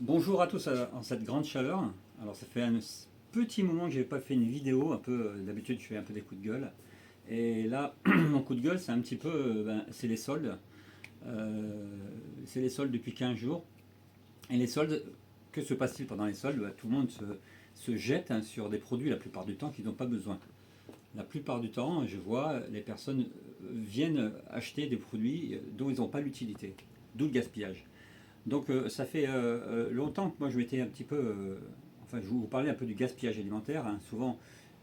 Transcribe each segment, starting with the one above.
Bonjour à tous en cette grande chaleur. Alors ça fait un petit moment que je n'avais pas fait une vidéo, un peu d'habitude je fais un peu des coups de gueule. Et là, mon coup de gueule c'est un petit peu, c'est les soldes. Euh, c'est les soldes depuis 15 jours. Et les soldes, que se passe-t-il pendant les soldes? Tout le monde se jette sur des produits la plupart du temps qu'ils n'ont pas besoin. La plupart du temps, je vois les personnes viennent acheter des produits dont ils n'ont pas l'utilité, d'où le gaspillage. Donc ça fait longtemps que moi je m'étais un petit peu... enfin je vous parlais un peu du gaspillage alimentaire. Hein. Souvent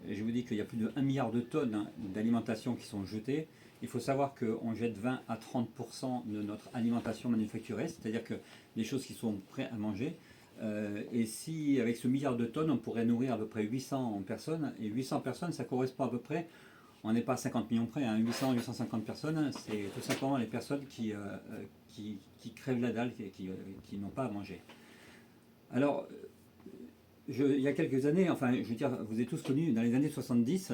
je vous dis qu'il y a plus de 1 milliard de tonnes d'alimentation qui sont jetées. Il faut savoir qu'on jette 20 à 30% de notre alimentation manufacturée, c'est-à-dire que les choses qui sont prêtes à manger. Et si avec ce milliard de tonnes on pourrait nourrir à peu près 800 personnes, et 800 personnes ça correspond à peu près, on n'est pas à 50 millions près, hein, 800, 850 personnes, c'est tout simplement les personnes qui crèvent la dalle, qui n'ont pas à manger. Alors, il y a quelques années, enfin, je veux dire, vous avez tous connu, dans les années 70,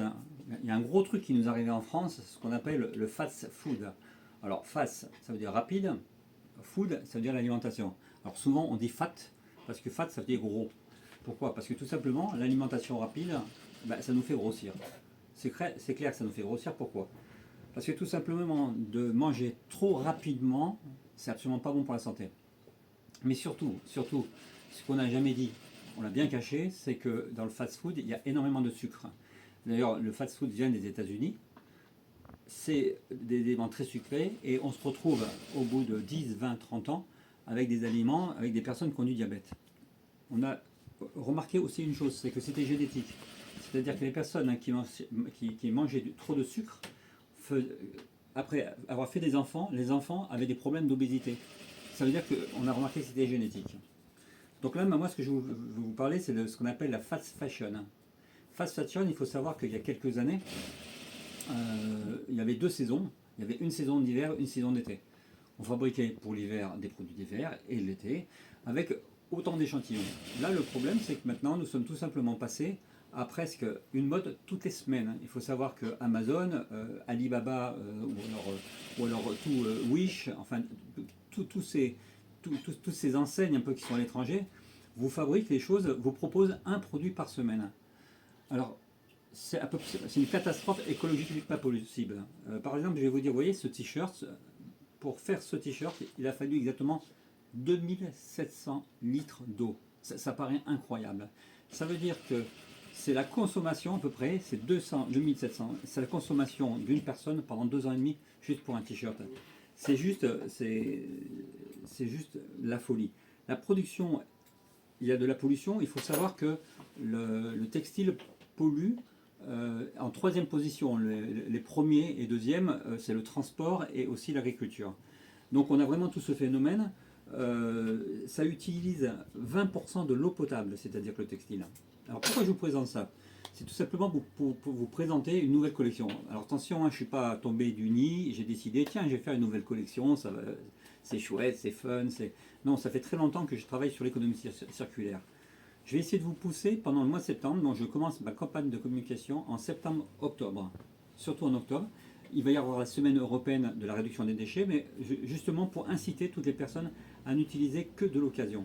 il y a un gros truc qui nous arrivait en France, ce qu'on appelle le fast food. Alors, fast, ça veut dire rapide, food, ça veut dire l'alimentation. Alors, souvent, on dit fat, parce que fat, ça veut dire gros. Pourquoi? Parce que tout simplement, l'alimentation rapide, ça nous fait grossir. C'est clair que ça nous fait grossir. Pourquoi? Parce que tout simplement, de manger trop rapidement, c'est absolument pas bon pour la santé. Mais surtout, ce qu'on n'a jamais dit, on l'a bien caché, c'est que dans le fast-food, il y a énormément de sucre. D'ailleurs, le fast-food vient des États-Unis. C'est des éléments très sucrés et on se retrouve au bout de 10, 20, 30 ans avec des aliments, avec des personnes qui ont du diabète. On a remarqué aussi une chose, c'est que c'était génétique. C'est-à-dire que les personnes qui mangeaient trop de sucre, après avoir fait des enfants, les enfants avaient des problèmes d'obésité. Ça veut dire qu'on a remarqué que c'était génétique. Donc là, moi, ce que je veux vous parler, c'est de ce qu'on appelle la fast fashion. Fast fashion, il faut savoir qu'il y a quelques années, il y avait deux saisons. Il y avait une saison d'hiver, une saison d'été. On fabriquait pour l'hiver des produits d'hiver et l'été avec autant d'échantillons. Là, le problème, c'est que maintenant, nous sommes tout simplement passés à presque une mode toutes les semaines. Il faut savoir que Amazon, Alibaba ou alors tout Wish, enfin tous toutes ces enseignes un peu qui sont à l'étranger, vous fabriquent les choses, vous proposent un produit par semaine. Alors, c'est une catastrophe écologique pas possible. Par exemple, je vais vous dire, vous voyez ce t-shirt, pour faire ce t-shirt, il a fallu exactement 2700 litres d'eau. Ça paraît incroyable. Ça veut dire que c'est la consommation à peu près, c'est 2700, c'est la consommation d'une personne pendant 2 ans et demi juste pour un t-shirt. C'est juste, c'est juste la folie. La production, il y a de la pollution. Il faut savoir que le textile pollue en troisième position. Les premiers et deuxièmes, c'est le transport et aussi l'agriculture. Donc on a vraiment tout ce phénomène. Ça utilise 20% de l'eau potable, c'est-à-dire que le textile. Alors pourquoi je vous présente ça? C'est tout simplement pour vous présenter une nouvelle collection. Alors attention, hein, je ne suis pas tombé du nid, j'ai décidé, tiens, je vais faire une nouvelle collection, c'est chouette, c'est fun. Non, ça fait très longtemps que je travaille sur l'économie circulaire. Je vais essayer de vous pousser pendant le mois de septembre, donc je commence ma campagne de communication en septembre-octobre, surtout en octobre. Il va y avoir la semaine européenne de la réduction des déchets, mais justement pour inciter toutes les personnes à n'utiliser que de l'occasion.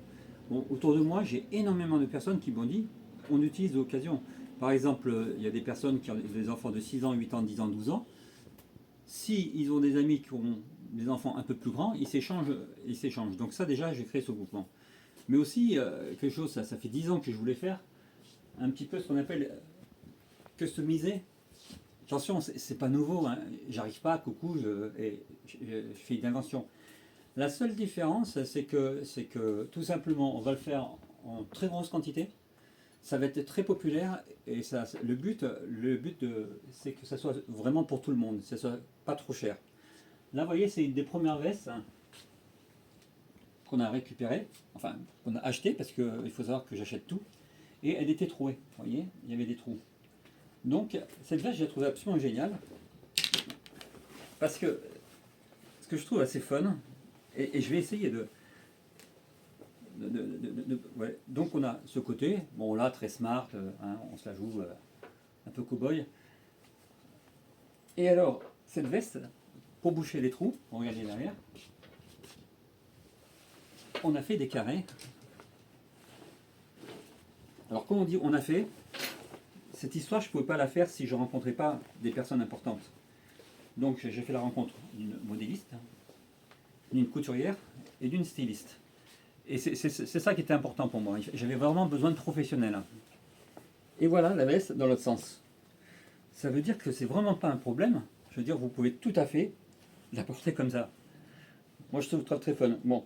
Bon, autour de moi, j'ai énormément de personnes qui m'ont dit on utilise l'occasion. Par exemple, il y a des personnes qui ont des enfants de 6 ans, 8 ans, 10 ans, 12 ans. Si ils ont des amis qui ont des enfants un peu plus grands, ils s'échangent. Donc ça déjà, j'ai créé ce groupement. Mais aussi, quelque chose, ça fait 10 ans que je voulais faire, un petit peu ce qu'on appelle customiser. Attention, c'est pas nouveau, hein. J'arrive pas, coucou, je fais une invention. La seule différence, c'est que tout simplement, on va le faire en très grosse quantité. Ça va être très populaire et ça, le but c'est que ça soit vraiment pour tout le monde, que ça soit pas trop cher. Là, vous voyez, c'est une des premières vestes qu'on a récupérées, enfin qu'on a achetées parce qu'il faut savoir que j'achète tout. Et elle était trouée, vous voyez, il y avait des trous. Donc cette veste, je la trouve absolument géniale parce que ce que je trouve assez fun, et je vais essayer ouais. Donc on a ce côté, bon là très smart, hein, on se la joue un peu cow-boy. Et alors, cette veste, pour boucher les trous, regardez derrière, on a fait des carrés Alors comme on dit, on a fait, cette histoire je ne pouvais pas la faire si je ne rencontrais pas des personnes importantes. Donc j'ai fait la rencontre d'une modéliste, d'une couturière et d'une styliste. Et c'est ça qui était important pour moi. J'avais vraiment besoin de professionnels. Et voilà la veste dans l'autre sens. Ça veut dire que c'est vraiment pas un problème. Je veux dire, vous pouvez tout à fait la porter comme ça. Moi je trouve très fun. Bon,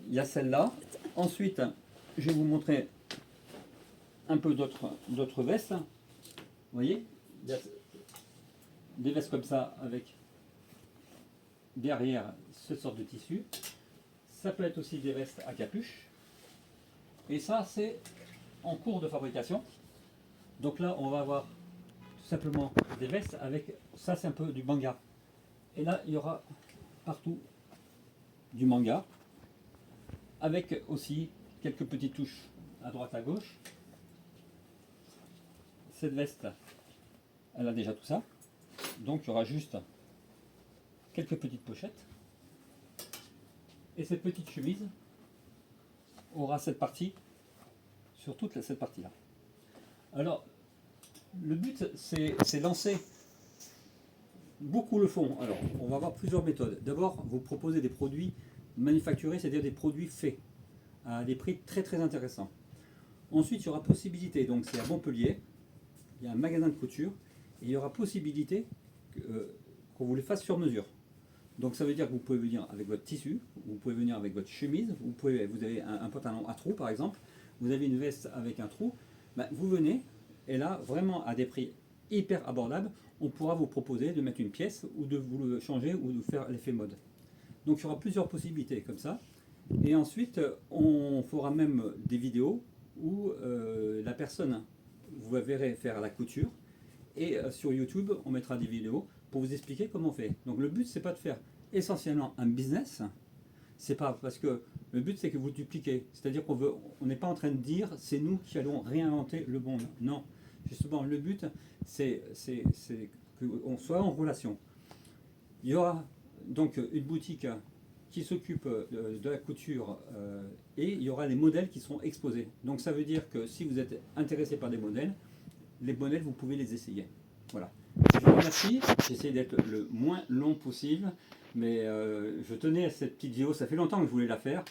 il y a celle-là. Ensuite, je vais vous montrer un peu d'autres vestes. Vous voyez, il y a des vestes comme ça avec derrière cette sorte de tissu. Ça peut être aussi des vestes à capuche. Et ça, c'est en cours de fabrication. Donc là, on va avoir tout simplement des vestes avec, ça c'est un peu du manga. Et là, il y aura partout du manga, avec aussi quelques petites touches à droite à gauche. Cette veste, elle a déjà tout ça. Donc il y aura juste quelques petites pochettes. Et cette petite chemise aura cette partie sur toute cette partie-là. Alors, le but, c'est lancer. Beaucoup le font. Alors, on va avoir plusieurs méthodes. D'abord, vous proposez des produits manufacturés, c'est-à-dire des produits faits, à des prix très intéressants. Ensuite, il y aura possibilité, donc c'est à Montpellier, il y a un magasin de couture, et il y aura possibilité qu'on vous les fasse sur mesure. Donc ça veut dire que vous pouvez venir avec votre tissu, vous pouvez venir avec votre chemise, vous avez un pantalon à trous par exemple, vous avez une veste avec un trou, ben, vous venez, et là, vraiment à des prix hyper abordables, on pourra vous proposer de mettre une pièce, ou de vous le changer, ou de faire l'effet mode. Donc il y aura plusieurs possibilités comme ça. Et ensuite, on fera même des vidéos où la personne, vous la verrez faire la couture, et sur YouTube, on mettra des vidéos pour vous expliquer comment on fait. Donc le but, c'est pas de faire essentiellement un business, c'est pas parce que le but, c'est que vous dupliquez. C'est-à-dire on n'est pas en train de dire, c'est nous qui allons réinventer le monde. Non, justement, le but, c'est qu'on soit en relation. Il y aura donc une boutique qui s'occupe de la couture et il y aura les modèles qui seront exposés. Donc ça veut dire que si vous êtes intéressé par des modèles, les modèles, vous pouvez les essayer. Voilà. Je vous remercie. J'essaie d'être le moins long possible, mais je tenais à cette petite vidéo. Ça fait longtemps que je voulais la faire.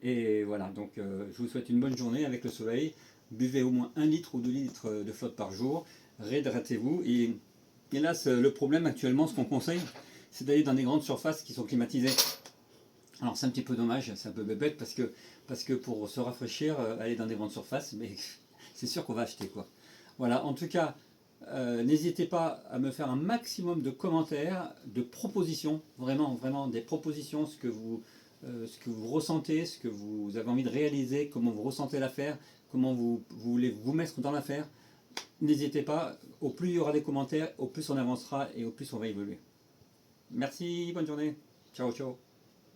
Et voilà, donc je vous souhaite une bonne journée avec le soleil. Buvez au moins 1 litre ou 2 litres de flotte par jour. Réhydratez-vous. Et hélas, le problème actuellement, ce qu'on conseille, c'est d'aller dans des grandes surfaces qui sont climatisées. Alors c'est un petit peu dommage, c'est un peu bébête parce que pour se rafraîchir, aller dans des grandes surfaces, mais c'est sûr qu'on va acheter quoi. Voilà, en tout cas, n'hésitez pas à me faire un maximum de commentaires, de propositions, vraiment des propositions, ce que vous ressentez, ce que vous avez envie de réaliser, comment vous ressentez l'affaire, comment vous voulez vous mettre dans l'affaire. N'hésitez pas, au plus il y aura des commentaires, au plus on avancera et au plus on va évoluer. Merci, bonne journée, ciao ciao.